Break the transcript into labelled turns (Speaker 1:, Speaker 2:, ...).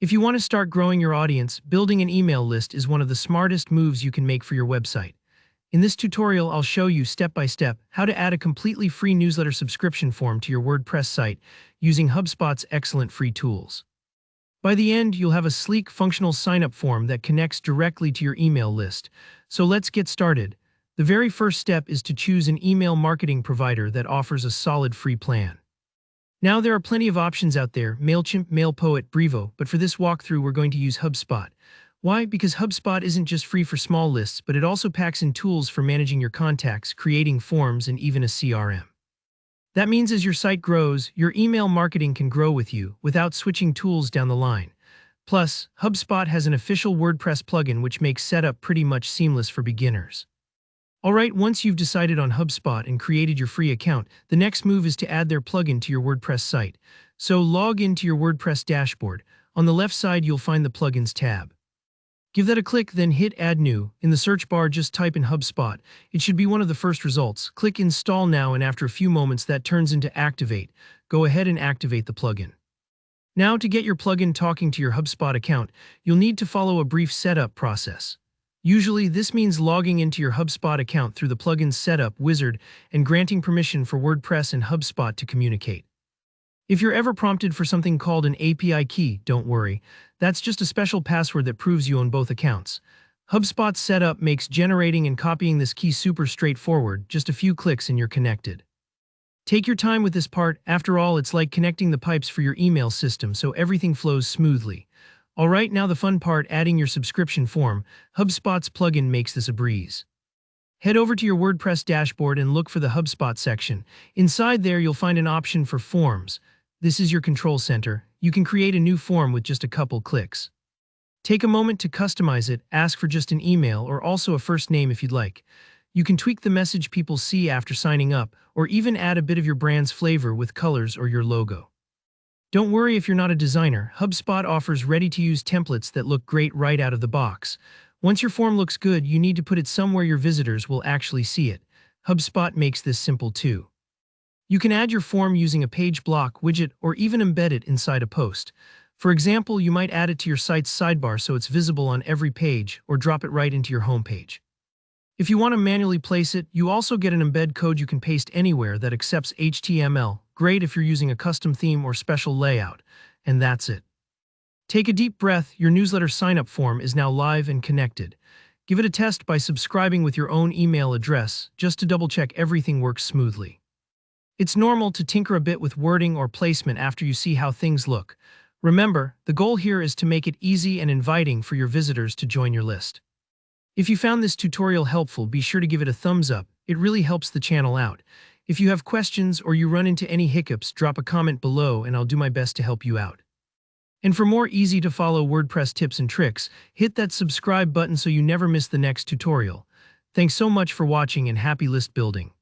Speaker 1: If you want to start growing your audience, building an email list is one of the smartest moves you can make for your website. In this tutorial, I'll show you step by step how to add a completely free newsletter subscription form to your WordPress site using HubSpot's excellent free tools. By the end, you'll have a sleek, functional sign-up form that connects directly to your email list. So let's get started. The very first step is to choose an email marketing provider that offers a solid free plan. Now there are plenty of options out there: MailChimp, MailPoet, Brevo, but for this walkthrough we're going to use HubSpot. Why? Because HubSpot isn't just free for small lists, but it also packs in tools for managing your contacts, creating forms, and even a CRM. That means as your site grows, your email marketing can grow with you without switching tools down the line. Plus, HubSpot has an official WordPress plugin which makes setup pretty much seamless for beginners. Alright, once you've decided on HubSpot and created your free account, the next move is to add their plugin to your WordPress site. So log into your WordPress dashboard. On the left side you'll find the Plugins tab. Give that a click, then hit Add New. In the search bar, just type in HubSpot. It should be one of the first results. Click Install Now, and after a few moments that turns into Activate. Go ahead and activate the plugin. Now, to get your plugin talking to your HubSpot account, you'll need to follow a brief setup process. Usually, this means logging into your HubSpot account through the Plugins Setup wizard and granting permission for WordPress and HubSpot to communicate. If you're ever prompted for something called an API key, don't worry. That's just a special password that proves you own both accounts. HubSpot's setup makes generating and copying this key super straightforward, just a few clicks and you're connected. Take your time with this part. After all, it's like connecting the pipes for your email system, so everything flows smoothly. Alright, now the fun part, adding your subscription form. HubSpot's plugin makes this a breeze. Head over to your WordPress dashboard and look for the HubSpot section. Inside there, you'll find an option for forms. This is your control center. You can create a new form with just a couple clicks. Take a moment to customize it, ask for just an email or also a first name if you'd like. You can tweak the message people see after signing up, or even add a bit of your brand's flavor with colors or your logo. Don't worry if you're not a designer. HubSpot offers ready-to-use templates that look great right out of the box. Once your form looks good, you need to put it somewhere your visitors will actually see it. HubSpot makes this simple too. You can add your form using a page block, widget, or even embed it inside a post. For example, you might add it to your site's sidebar so it's visible on every page, or drop it right into your homepage. If you want to manually place it, you also get an embed code you can paste anywhere that accepts HTML. Great if you're using a custom theme or special layout. And that's it. Take a deep breath. Your newsletter sign-up form is now live and connected. Give it a test by subscribing with your own email address, just to double-check everything works smoothly. It's normal to tinker a bit with wording or placement after you see how things look. Remember, the goal here is to make it easy and inviting for your visitors to join your list. If you found this tutorial helpful, be sure to give it a thumbs up. It really helps the channel out. If you have questions or you run into any hiccups, drop a comment below and I'll do my best to help you out. And for more easy-to-follow WordPress tips and tricks, hit that subscribe button so you never miss the next tutorial. Thanks so much for watching and happy list building.